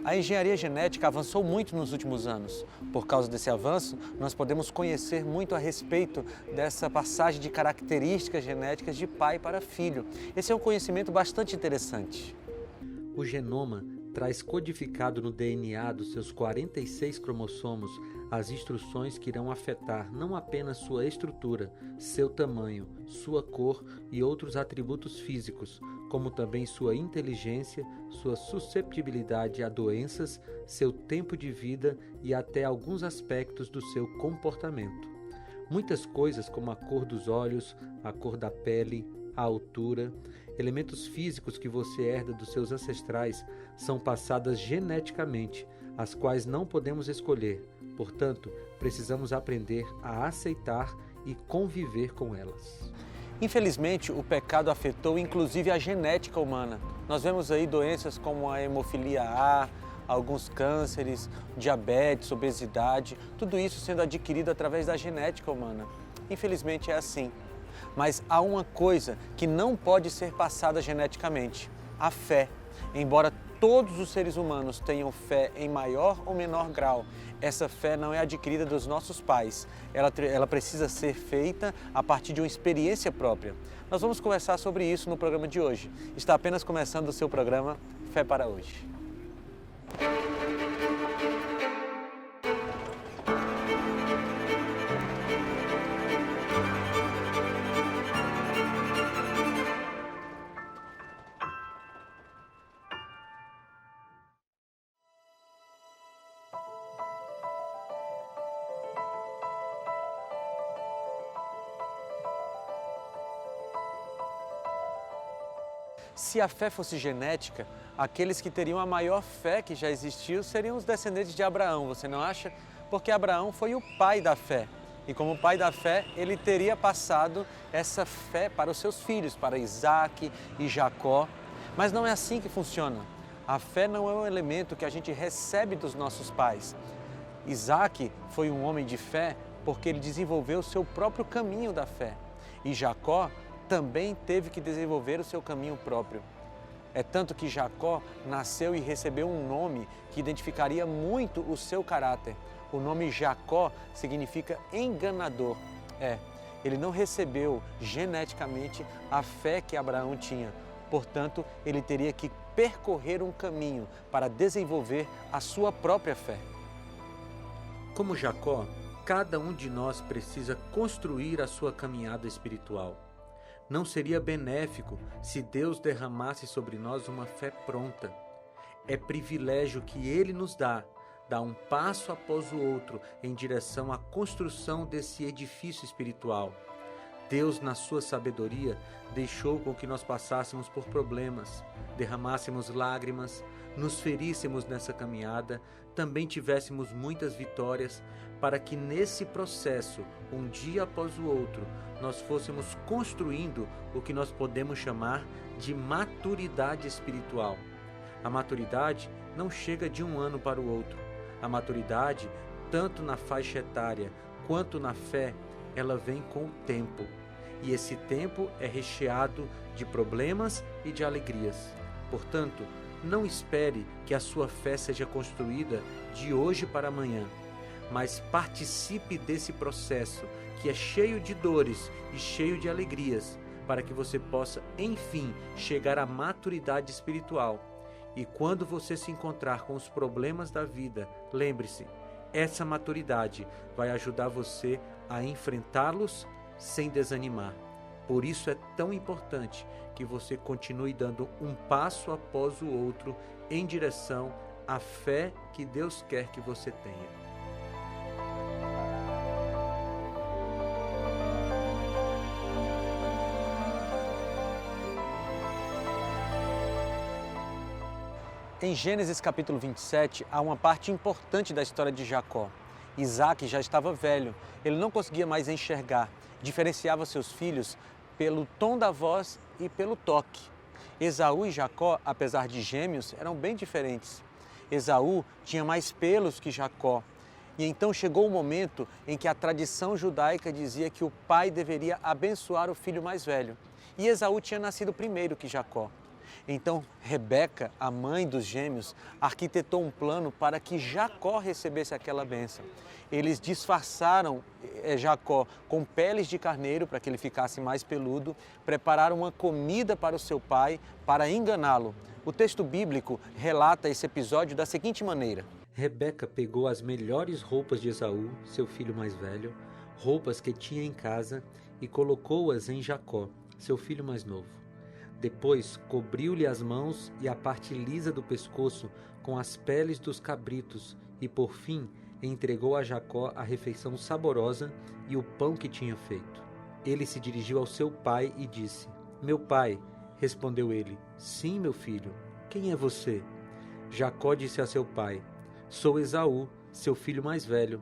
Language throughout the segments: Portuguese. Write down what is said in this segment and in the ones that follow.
A engenharia genética avançou muito nos últimos anos. Por causa desse avanço, nós podemos conhecer muito a respeito dessa passagem de características genéticas de pai para filho. Esse é um conhecimento bastante interessante. O genoma traz codificado no DNA dos seus 46 cromossomos as instruções que irão afetar não apenas sua estrutura, seu tamanho, sua cor e outros atributos físicos, como também sua inteligência, sua susceptibilidade a doenças, seu tempo de vida e até alguns aspectos do seu comportamento. Muitas coisas, como a cor dos olhos, a cor da pele, a altura, elementos físicos que você herda dos seus ancestrais, são passadas geneticamente, as quais não podemos escolher. Portanto, precisamos aprender a aceitar e conviver com elas. Infelizmente, o pecado afetou inclusive a genética humana. Nós vemos aí doenças como a hemofilia A, alguns cânceres, diabetes, obesidade, tudo isso sendo adquirido através da genética humana. Infelizmente é assim. Mas há uma coisa que não pode ser passada geneticamente: a fé. Embora todos os seres humanos tenham fé em maior ou menor grau, essa fé não é adquirida dos nossos pais. Ela precisa ser feita a partir de uma experiência própria. Nós vamos conversar sobre isso no programa de hoje. Está apenas começando o seu programa Fé para Hoje. Se a fé fosse genética, aqueles que teriam a maior fé que já existiu seriam os descendentes de Abraão, você não acha? Porque Abraão foi o pai da fé. E como pai da fé, ele teria passado essa fé para os seus filhos, para Isaac e Jacó. Mas não é assim que funciona. A fé não é um elemento que a gente recebe dos nossos pais. Isaac foi um homem de fé porque ele desenvolveu o seu próprio caminho da fé. E Jacó também teve que desenvolver o seu caminho próprio. É tanto que Jacó nasceu e recebeu um nome que identificaria muito o seu caráter. O nome Jacó significa enganador. Ele não recebeu geneticamente a fé que Abraão tinha. Portanto, ele teria que percorrer um caminho para desenvolver a sua própria fé. Como Jacó, cada um de nós precisa construir a sua caminhada espiritual. Não seria benéfico se Deus derramasse sobre nós uma fé pronta. É privilégio que Ele nos dá um passo após o outro em direção à construção desse edifício espiritual. Deus, na sua sabedoria, deixou com que nós passássemos por problemas, derramássemos lágrimas, nos feríssemos nessa caminhada, também tivéssemos muitas vitórias, para que nesse processo, um dia após o outro, nós fôssemos construindo o que nós podemos chamar de maturidade espiritual. A maturidade não chega de um ano para o outro. A maturidade, tanto na faixa etária quanto na fé, ela vem com o tempo. E esse tempo é recheado de problemas e de alegrias. Portanto, não espere que a sua fé seja construída de hoje para amanhã, mas participe desse processo que é cheio de dores e cheio de alegrias, para que você possa, enfim, chegar à maturidade espiritual. E quando você se encontrar com os problemas da vida, lembre-se, essa maturidade vai ajudar você a enfrentá-los sem desanimar. Por isso é tão importante que você continue dando um passo após o outro em direção à fé que Deus quer que você tenha. Em Gênesis capítulo 27, há uma parte importante da história de Jacó. Isaac já estava velho, ele não conseguia mais enxergar, diferenciava seus filhos pelo tom da voz e pelo toque. Esaú e Jacó, apesar de gêmeos, eram bem diferentes. Esaú tinha mais pelos que Jacó. E então chegou o momento em que a tradição judaica dizia que o pai deveria abençoar o filho mais velho. E Esaú tinha nascido primeiro que Jacó. Então Rebeca, a mãe dos gêmeos, arquitetou um plano para que Jacó recebesse aquela bênção. Eles disfarçaram Jacó com peles de carneiro para que ele ficasse mais peludo, prepararam uma comida para o seu pai para enganá-lo. O texto bíblico relata esse episódio da seguinte maneira: Rebeca pegou as melhores roupas de Esaú, seu filho mais velho, roupas que tinha em casa, e colocou-as em Jacó, seu filho mais novo. Depois cobriu-lhe as mãos e a parte lisa do pescoço com as peles dos cabritos e, por fim, entregou a Jacó a refeição saborosa e o pão que tinha feito. Ele se dirigiu ao seu pai e disse: Meu pai, respondeu ele. Sim, meu filho. Quem é você? Jacó disse a seu pai: Sou Esaú, seu filho mais velho.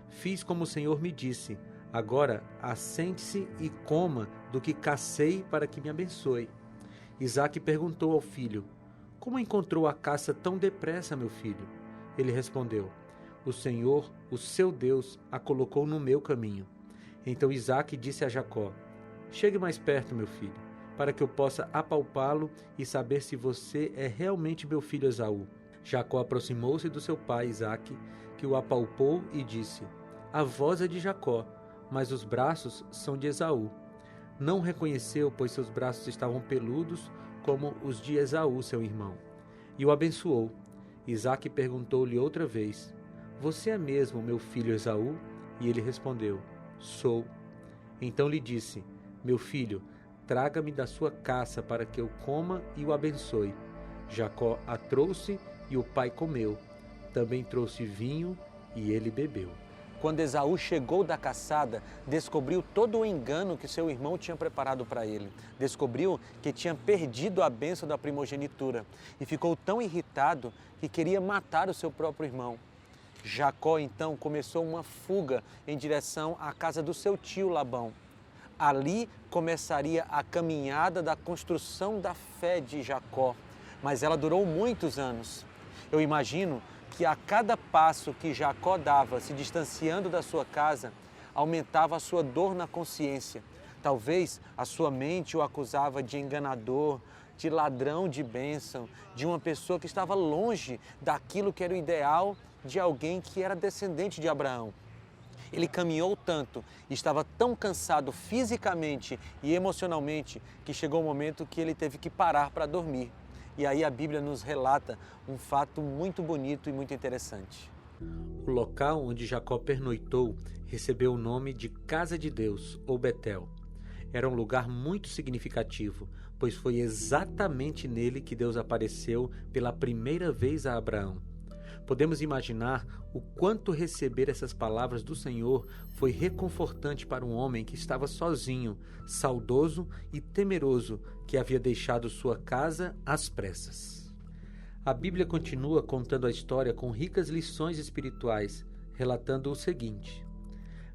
Fiz como o Senhor me disse. Agora assente-se e coma do que cacei para que me abençoe. Isaque perguntou ao filho: Como encontrou a caça tão depressa, meu filho? Ele respondeu: O Senhor, o seu Deus, a colocou no meu caminho. Então Isaque disse a Jacó: Chegue mais perto, meu filho, para que eu possa apalpá-lo e saber se você é realmente meu filho Esaú. Jacó aproximou-se do seu pai Isaque, que o apalpou e disse: A voz é de Jacó, mas os braços são de Esaú. Não o reconheceu, pois seus braços estavam peludos como os de Esaú, seu irmão. E o abençoou. Isaque perguntou-lhe outra vez: Você é mesmo meu filho Esaú? E ele respondeu: Sou. Então lhe disse: Meu filho, traga-me da sua caça para que eu coma e o abençoe. Jacó a trouxe e o pai comeu. Também trouxe vinho e ele bebeu. Quando Esaú chegou da caçada, descobriu todo o engano que seu irmão tinha preparado para ele. Descobriu que tinha perdido a bênção da primogenitura e ficou tão irritado que queria matar o seu próprio irmão. Jacó então começou uma fuga em direção à casa do seu tio Labão. Ali começaria a caminhada da construção da fé de Jacó, mas ela durou muitos anos. Eu imagino que a cada passo que Jacó dava, se distanciando da sua casa, aumentava a sua dor na consciência. Talvez a sua mente o acusava de enganador, de ladrão de bênção, de uma pessoa que estava longe daquilo que era o ideal de alguém que era descendente de Abraão. Ele caminhou tanto, estava tão cansado fisicamente e emocionalmente, que chegou o momento que ele teve que parar para dormir. E aí a Bíblia nos relata um fato muito bonito e muito interessante. O local onde Jacó pernoitou recebeu o nome de Casa de Deus, ou Betel. Era um lugar muito significativo, pois foi exatamente nele que Deus apareceu pela primeira vez a Abraão. Podemos imaginar o quanto receber essas palavras do Senhor foi reconfortante para um homem que estava sozinho, saudoso e temeroso, que havia deixado sua casa às pressas. A Bíblia continua contando a história com ricas lições espirituais, relatando o seguinte: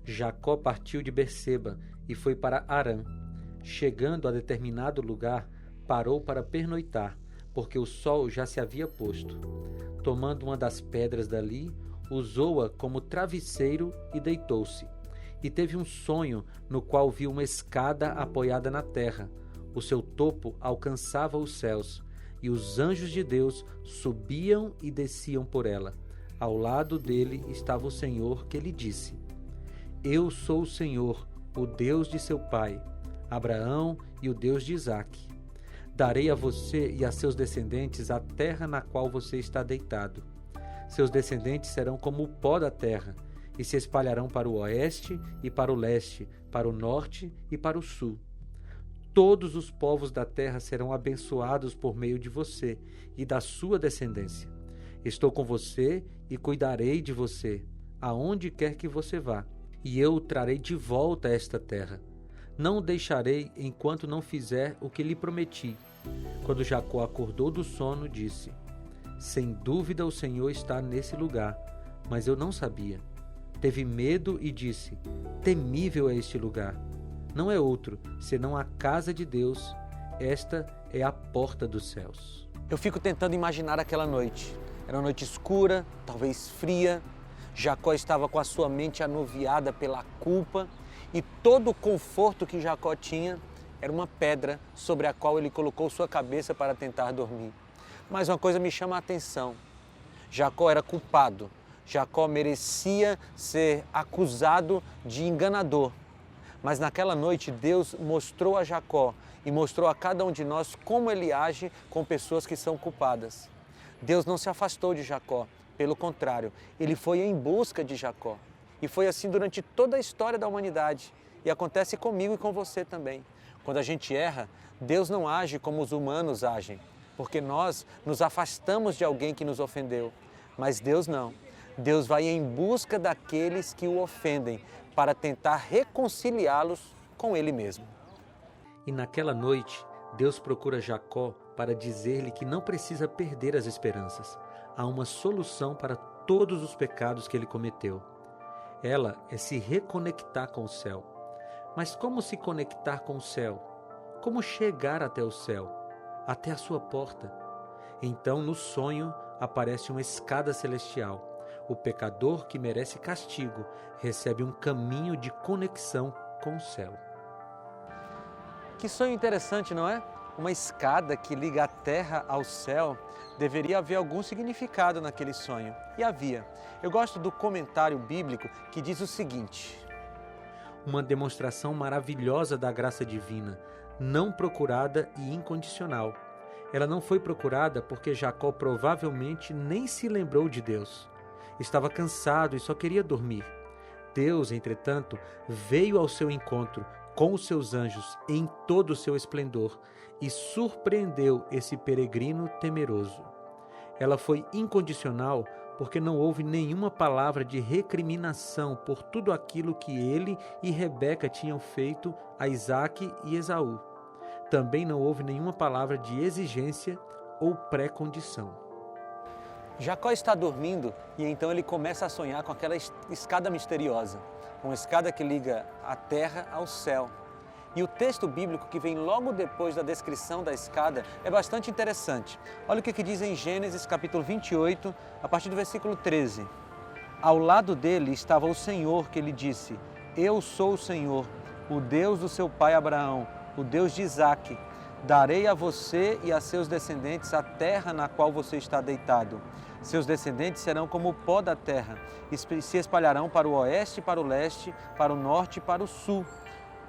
Jacó partiu de Berseba e foi para Harã. Chegando a determinado lugar, parou para pernoitar, porque o sol já se havia posto. Tomando uma das pedras dali, usou-a como travesseiro e deitou-se. E teve um sonho no qual viu uma escada apoiada na terra. O seu topo alcançava os céus, e os anjos de Deus subiam e desciam por ela. Ao lado dele estava o Senhor, que lhe disse: Eu sou o Senhor, o Deus de seu pai, Abraão, e o Deus de Isaque. Darei a você e a seus descendentes a terra na qual você está deitado. Seus descendentes serão como o pó da terra, e se espalharão para o oeste e para o leste, para o norte e para o sul. Todos os povos da terra serão abençoados por meio de você e da sua descendência. Estou com você e cuidarei de você, aonde quer que você vá, e eu o trarei de volta a esta terra. Não o deixarei enquanto não fizer o que lhe prometi. Quando Jacó acordou do sono, disse: Sem dúvida o Senhor está nesse lugar, mas eu não sabia. Teve medo e disse: Temível é este lugar. Não é outro, senão a casa de Deus. Esta é a porta dos céus. Eu fico tentando imaginar aquela noite. Era uma noite escura, talvez fria. Jacó estava com a sua mente anuviada pela culpa, e todo o conforto que Jacó tinha era uma pedra sobre a qual ele colocou sua cabeça para tentar dormir. Mas uma coisa me chama a atenção. Jacó era culpado. Jacó merecia ser acusado de enganador. Mas naquela noite Deus mostrou a Jacó e mostrou a cada um de nós como ele age com pessoas que são culpadas. Deus não se afastou de Jacó, pelo contrário, ele foi em busca de Jacó. E foi assim durante toda a história da humanidade. E acontece comigo e com você também. Quando a gente erra, Deus não age como os humanos agem, porque nós nos afastamos de alguém que nos ofendeu. Mas Deus não. Deus vai em busca daqueles que o ofendem para tentar reconciliá-los com Ele mesmo. E naquela noite, Deus procura Jacó para dizer-lhe que não precisa perder as esperanças. Há uma solução para todos os pecados que ele cometeu. Ela é se reconectar com o céu. Mas como se conectar com o céu? Como chegar até o céu? Até a sua porta? Então, no sonho, aparece uma escada celestial. O pecador que merece castigo recebe um caminho de conexão com o céu. Que sonho interessante, não é? Uma escada que liga a terra ao céu. Deveria haver algum significado naquele sonho. E havia. Eu gosto do comentário bíblico que diz o seguinte: uma demonstração maravilhosa da graça divina, não procurada e incondicional. Ela não foi procurada porque Jacó provavelmente nem se lembrou de Deus. Estava cansado e só queria dormir. Deus, entretanto, veio ao seu encontro com os seus anjos em todo o seu esplendor e surpreendeu esse peregrino temeroso. Ela foi incondicional porque não houve nenhuma palavra de recriminação por tudo aquilo que ele e Rebeca tinham feito a Isaque e Esaú. Também não houve nenhuma palavra de exigência ou pré-condição. Jacó está dormindo e então ele começa a sonhar com aquela escada misteriosa, uma escada que liga a terra ao céu. E o texto bíblico que vem logo depois da descrição da escada é bastante interessante. Olha o que diz em Gênesis capítulo 28, a partir do versículo 13. Ao lado dele estava o Senhor que lhe disse: Eu sou o Senhor, o Deus do seu pai Abraão, o Deus de Isaque. Darei a você e a seus descendentes a terra na qual você está deitado. Seus descendentes serão como o pó da terra, e se espalharão para o oeste e para o leste, para o norte e para o sul.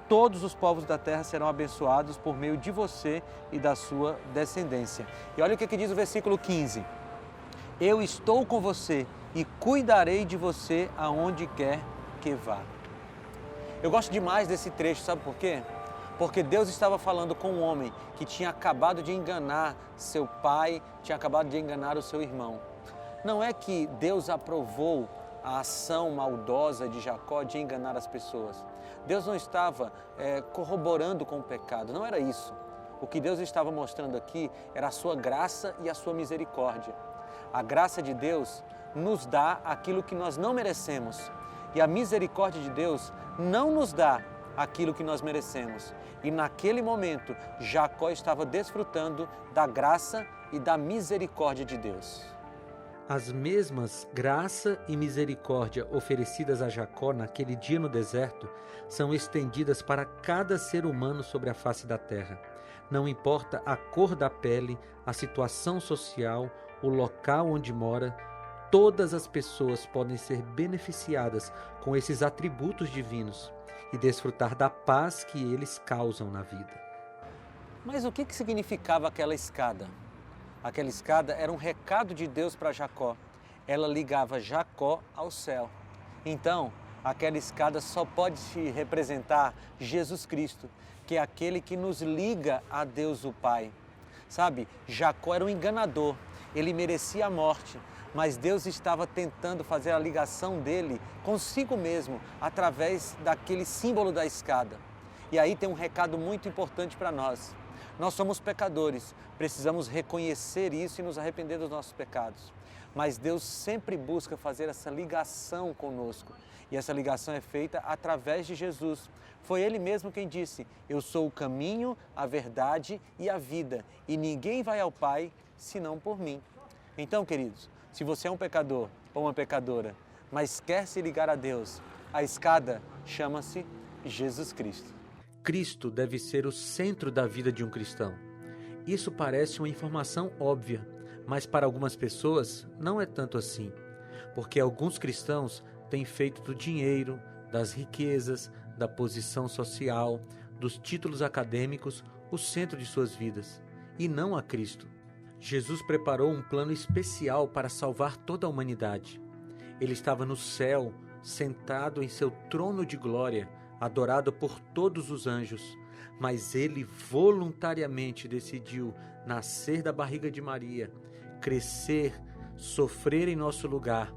Todos os povos da terra serão abençoados por meio de você e da sua descendência. E olha o que diz o versículo 15. Eu estou com você e cuidarei de você aonde quer que vá. Eu gosto demais desse trecho, sabe por quê? Porque Deus estava falando com um homem que tinha acabado de enganar seu pai, tinha acabado de enganar o seu irmão. Não é que Deus aprovou a ação maldosa de Jacó de enganar as pessoas. Deus não estava corroborando com o pecado, não era isso. O que Deus estava mostrando aqui era a sua graça e a sua misericórdia. A graça de Deus nos dá aquilo que nós não merecemos. E a misericórdia de Deus não nos dá aquilo que nós merecemos. E naquele momento, Jacó estava desfrutando da graça e da misericórdia de Deus. As mesmas graça e misericórdia oferecidas a Jacó naquele dia no deserto são estendidas para cada ser humano sobre a face da terra. Não importa a cor da pele, a situação social, o local onde mora, todas as pessoas podem ser beneficiadas com esses atributos divinos e desfrutar da paz que eles causam na vida. Mas o que significava aquela escada? Aquela escada era um recado de Deus para Jacó. Ela ligava Jacó ao céu. Então, aquela escada só pode representar Jesus Cristo, que é aquele que nos liga a Deus o Pai. Sabe, Jacó era um enganador, ele merecia a morte, mas Deus estava tentando fazer a ligação dele consigo mesmo, através daquele símbolo da escada. E aí tem um recado muito importante para nós. Nós somos pecadores, precisamos reconhecer isso e nos arrepender dos nossos pecados. Mas Deus sempre busca fazer essa ligação conosco. E essa ligação é feita através de Jesus. Foi Ele mesmo quem disse: eu sou o caminho, a verdade e a vida. E ninguém vai ao Pai senão por mim. Então, queridos, se você é um pecador ou uma pecadora, mas quer se ligar a Deus, a escada chama-se Jesus Cristo. Cristo deve ser o centro da vida de um cristão. Isso parece uma informação óbvia, mas para algumas pessoas não é tanto assim, porque alguns cristãos têm feito do dinheiro, das riquezas, da posição social, dos títulos acadêmicos o centro de suas vidas, e não a Cristo. Jesus preparou um plano especial para salvar toda a humanidade. Ele estava no céu, sentado em seu trono de glória, adorado por todos os anjos, mas ele voluntariamente decidiu nascer da barriga de Maria, crescer, sofrer em nosso lugar,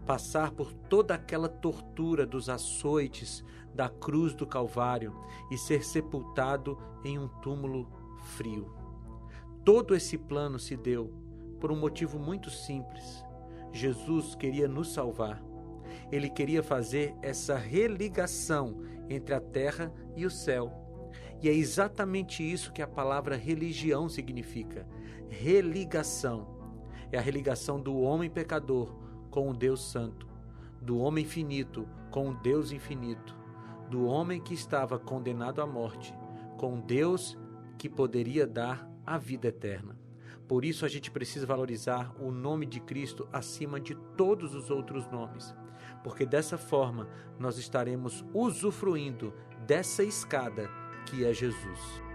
passar por toda aquela tortura dos açoites, da cruz do Calvário e ser sepultado em um túmulo frio. Todo esse plano se deu por um motivo muito simples. Jesus queria nos salvar. Ele queria fazer essa religação entre a terra e o céu. E é exatamente isso que a palavra religião significa. Religação. É a religação do homem pecador com o Deus Santo, do homem finito com o Deus infinito, do homem que estava condenado à morte com Deus que poderia dar a vida eterna. Por isso a gente precisa valorizar o nome de Cristo acima de todos os outros nomes, porque dessa forma nós estaremos usufruindo dessa escada que é Jesus.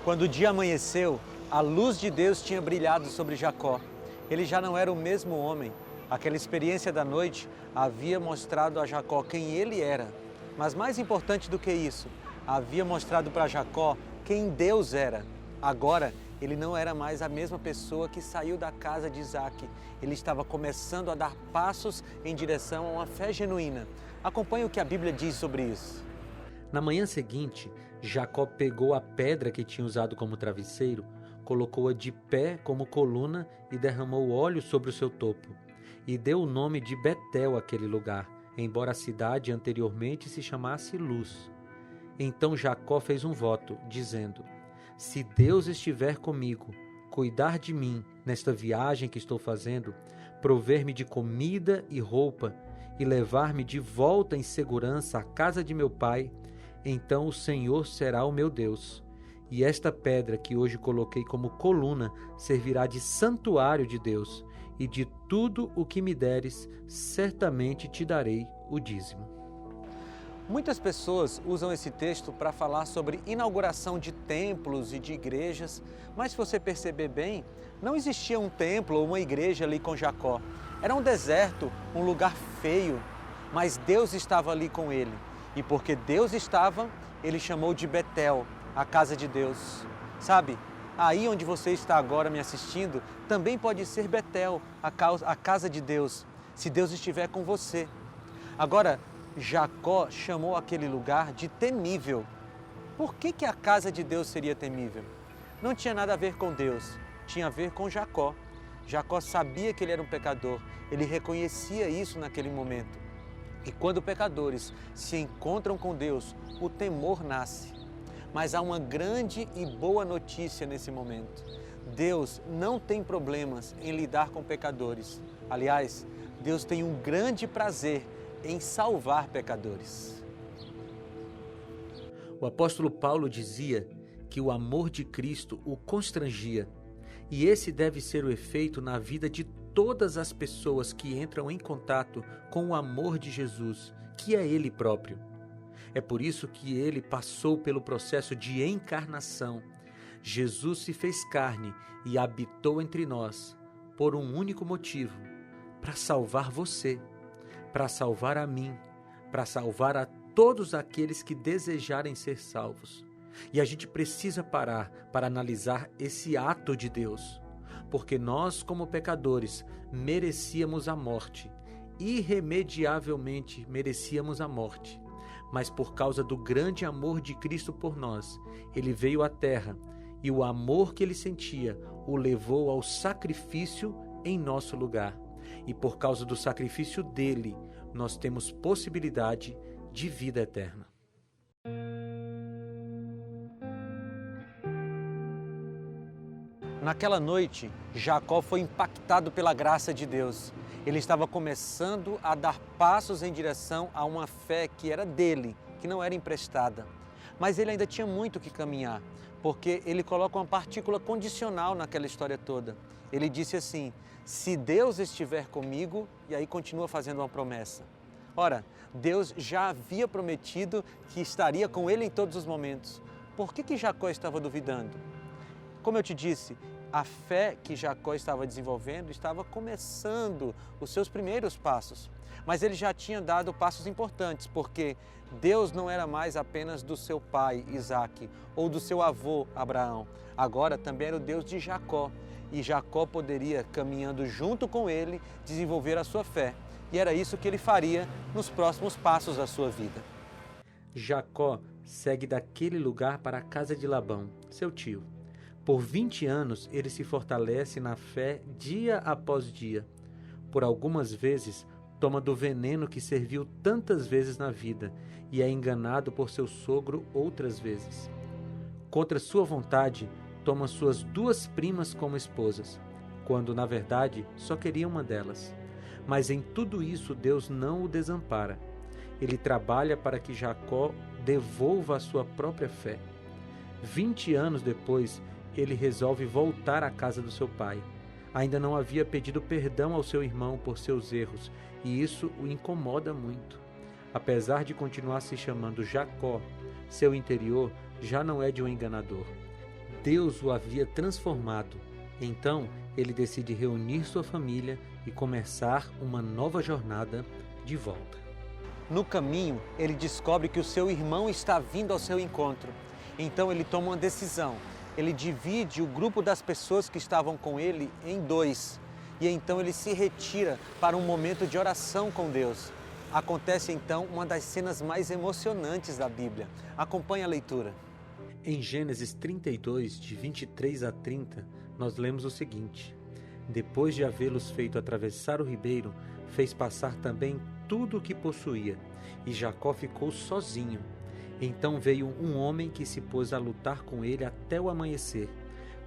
Quando o dia amanheceu, a luz de Deus tinha brilhado sobre Jacó. Ele já não era o mesmo homem. Aquela experiência da noite havia mostrado a Jacó quem ele era. Mas mais importante do que isso, havia mostrado para Jacó quem Deus era. Agora, ele não era mais a mesma pessoa que saiu da casa de Isaac. Ele estava começando a dar passos em direção a uma fé genuína. Acompanhe o que a Bíblia diz sobre isso. Na manhã seguinte, Jacó pegou a pedra que tinha usado como travesseiro, colocou-a de pé como coluna e derramou óleo sobre o seu topo. E deu o nome de Betel àquele lugar, embora a cidade anteriormente se chamasse Luz. Então Jacó fez um voto, dizendo: se Deus estiver comigo, cuidar de mim nesta viagem que estou fazendo, prover-me de comida e roupa e levar-me de volta em segurança à casa de meu pai, então o Senhor será o meu Deus. E esta pedra que hoje coloquei como coluna servirá de santuário de Deus, e de tudo o que me deres, certamente te darei o dízimo. Muitas pessoas usam esse texto para falar sobre inauguração de templos e de igrejas, mas se você perceber bem, não existia um templo ou uma igreja ali com Jacó. Era um deserto, um lugar feio, mas Deus estava ali com ele. E porque Deus estava, ele chamou de Betel, a casa de Deus. Sabe, aí onde você está agora me assistindo, também pode ser Betel, a casa de Deus, se Deus estiver com você. Agora, Jacó chamou aquele lugar de temível. Por que a casa de Deus seria temível? Não tinha nada a ver com Deus, tinha a ver com Jacó. Jacó sabia que ele era um pecador, ele reconhecia isso naquele momento. E quando pecadores se encontram com Deus, o temor nasce. Mas há uma grande e boa notícia nesse momento. Deus não tem problemas em lidar com pecadores. Aliás, Deus tem um grande prazer em salvar pecadores. O apóstolo Paulo dizia que o amor de Cristo o constrangia, e esse deve ser o efeito na vida de todas as pessoas que entram em contato com o amor de Jesus, que é Ele próprio. É por isso que Ele passou pelo processo de encarnação. Jesus se fez carne e habitou entre nós por um único motivo: para salvar você, para salvar a mim, para salvar a todos aqueles que desejarem ser salvos. E a gente precisa parar para analisar esse ato de Deus, porque nós, como pecadores, merecíamos a morte, irremediavelmente merecíamos a morte. Mas por causa do grande amor de Cristo por nós, Ele veio à terra e o amor que Ele sentia o levou ao sacrifício em nosso lugar. E por causa do sacrifício dele, nós temos possibilidade de vida eterna. Naquela noite, Jacó foi impactado pela graça de Deus. Ele estava começando a dar passos em direção a uma fé que era dele, que não era emprestada. Mas ele ainda tinha muito que caminhar, porque ele coloca uma partícula condicional naquela história toda. Ele disse assim: se Deus estiver comigo, e aí continua fazendo uma promessa. Ora, Deus já havia prometido que estaria com ele em todos os momentos. Por que Jacó estava duvidando? Como eu te disse, a fé que Jacó estava desenvolvendo estava começando os seus primeiros passos. Mas ele já tinha dado passos importantes, porque Deus não era mais apenas do seu pai, Isaque, ou do seu avô, Abraão. Agora também era o Deus de Jacó. E Jacó poderia, caminhando junto com ele, desenvolver a sua fé. E era isso que ele faria nos próximos passos da sua vida. Jacó segue daquele lugar para a casa de Labão, seu tio. Por 20 anos ele se fortalece na fé dia após dia. Por algumas vezes toma do veneno que serviu tantas vezes na vida e é enganado por seu sogro outras vezes. Contra sua vontade, toma suas 2 primas como esposas, quando na verdade só queria uma delas. Mas em tudo isso Deus não o desampara. Ele trabalha para que Jacó devolva a sua própria fé. 20 anos depois, ele resolve voltar à casa do seu pai. Ainda não havia pedido perdão ao seu irmão por seus erros, e isso o incomoda muito. Apesar de continuar se chamando Jacó, seu interior já não é de um enganador. Deus o havia transformado. Então, ele decide reunir sua família e começar uma nova jornada de volta. No caminho, ele descobre que o seu irmão está vindo ao seu encontro. Então ele toma uma decisão. Ele divide o grupo das pessoas que estavam com ele em 2. E então ele se retira para um momento de oração com Deus. Acontece então uma das cenas mais emocionantes da Bíblia. Acompanhe a leitura. Em Gênesis 32, de 23 a 30, nós lemos o seguinte: depois de havê-los feito atravessar o ribeiro, fez passar também tudo o que possuía, e Jacó ficou sozinho. Então veio um homem que se pôs a lutar com ele até o amanhecer.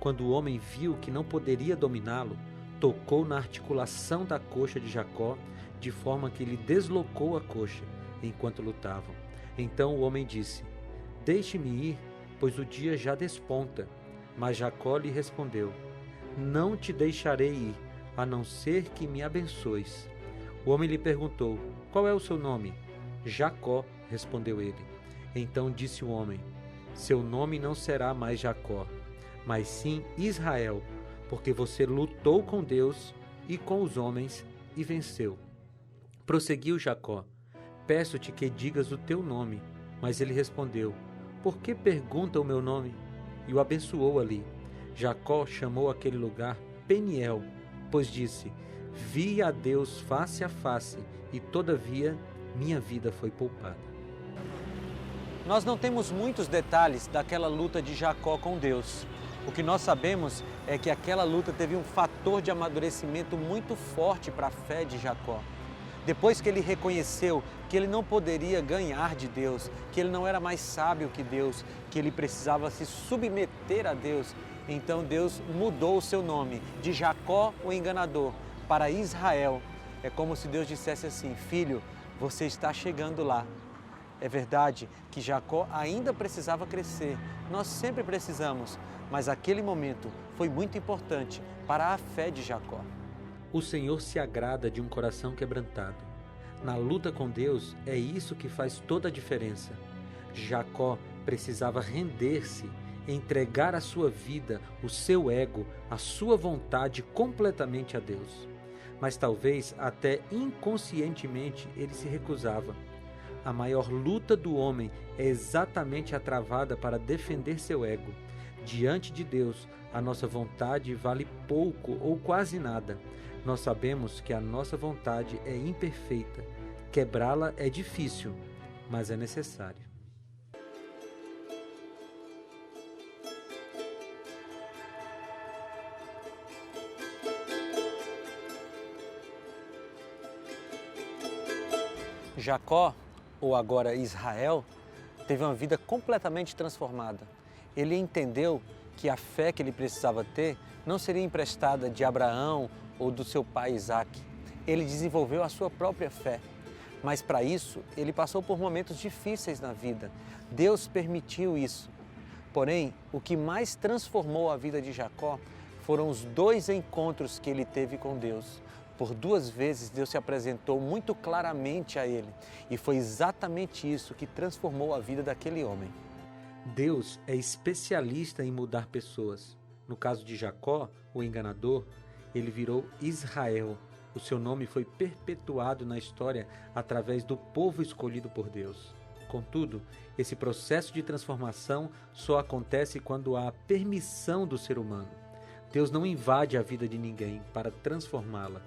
Quando o homem viu que não poderia dominá-lo, tocou na articulação da coxa de Jacó, de forma que lhe deslocou a coxa, enquanto lutavam. Então o homem disse: deixe-me ir, pois o dia já desponta. Mas Jacó lhe respondeu: não te deixarei ir, a não ser que me abençoes. O homem lhe perguntou: qual é o seu nome? Jacó, respondeu ele. Então disse o homem: seu nome não será mais Jacó, mas sim Israel, porque você lutou com Deus e com os homens e venceu. Prosseguiu Jacó: peço-te que digas o teu nome. Mas ele respondeu: por que pergunta o meu nome? E o abençoou ali. Jacó chamou aquele lugar Peniel, pois disse: vi a Deus face a face, e todavia minha vida foi poupada. Nós não temos muitos detalhes daquela luta de Jacó com Deus. O que nós sabemos é que aquela luta teve um fator de amadurecimento muito forte para a fé de Jacó. Depois que ele reconheceu que ele não poderia ganhar de Deus, que ele não era mais sábio que Deus, que ele precisava se submeter a Deus, então Deus mudou o seu nome de Jacó, o enganador, para Israel. É como se Deus dissesse assim: filho, você está chegando lá. É verdade que Jacó ainda precisava crescer, nós sempre precisamos, mas aquele momento foi muito importante para a fé de Jacó. O Senhor se agrada de um coração quebrantado. Na luta com Deus, é isso que faz toda a diferença. Jacó precisava render-se, entregar a sua vida, o seu ego, a sua vontade completamente a Deus. Mas talvez até inconscientemente ele se recusava. A maior luta do homem é exatamente a travada para defender seu ego. Diante de Deus, a nossa vontade vale pouco ou quase nada. Nós sabemos que a nossa vontade é imperfeita. Quebrá-la é difícil, mas é necessário. Jacó, ou agora Israel, teve uma vida completamente transformada. Ele entendeu que a fé que ele precisava ter não seria emprestada de Abraão ou do seu pai Isaac. Ele desenvolveu a sua própria fé. Mas para isso, ele passou por momentos difíceis na vida. Deus permitiu isso. Porém, o que mais transformou a vida de Jacó foram os 2 encontros que ele teve com Deus. Por 2 vezes, Deus se apresentou muito claramente a ele. E foi exatamente isso que transformou a vida daquele homem. Deus é especialista em mudar pessoas. No caso de Jacó, o enganador, ele virou Israel. O seu nome foi perpetuado na história através do povo escolhido por Deus. Contudo, esse processo de transformação só acontece quando há a permissão do ser humano. Deus não invade a vida de ninguém para transformá-la.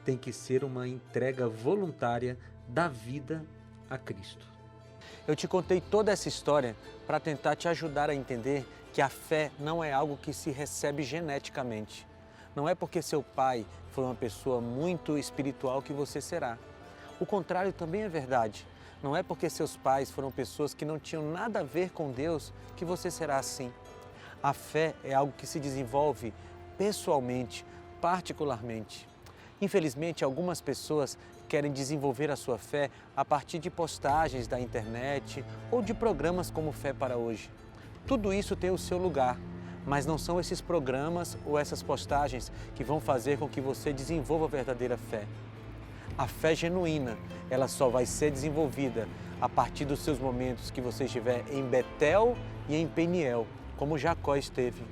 Tem que ser uma entrega voluntária da vida a Cristo. Eu te contei toda essa história para tentar te ajudar a entender que a fé não é algo que se recebe geneticamente. Não é porque seu pai foi uma pessoa muito espiritual que você será. O contrário também é verdade. Não é porque seus pais foram pessoas que não tinham nada a ver com Deus que você será assim. A fé é algo que se desenvolve pessoalmente, particularmente. Infelizmente, algumas pessoas querem desenvolver a sua fé a partir de postagens da internet ou de programas como Fé para Hoje. Tudo isso tem o seu lugar, mas não são esses programas ou essas postagens que vão fazer com que você desenvolva a verdadeira fé. A fé genuína, ela só vai ser desenvolvida a partir dos seus momentos que você estiver em Betel e em Peniel, como Jacó esteve.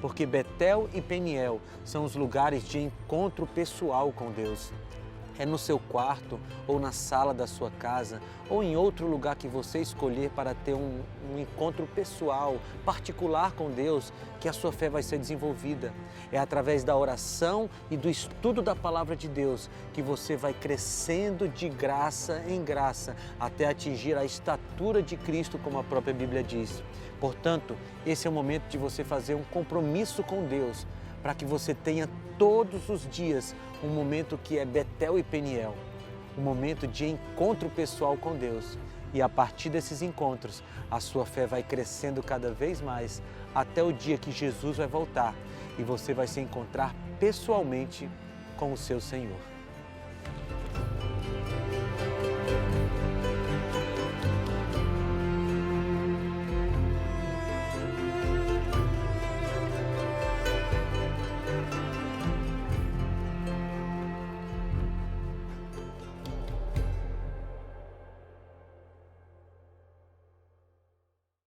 Porque Betel e Peniel são os lugares de encontro pessoal com Deus. É no seu quarto, ou na sala da sua casa, ou em outro lugar que você escolher para ter um encontro pessoal, particular com Deus, que a sua fé vai ser desenvolvida. É através da oração e do estudo da Palavra de Deus que você vai crescendo de graça em graça, até atingir a estatura de Cristo, como a própria Bíblia diz. Portanto, esse é o momento de você fazer um compromisso com Deus, para que você tenha todos os dias um momento que é Betel e Peniel, um momento de encontro pessoal com Deus. E a partir desses encontros, a sua fé vai crescendo cada vez mais, até o dia que Jesus vai voltar e você vai se encontrar pessoalmente com o seu Senhor.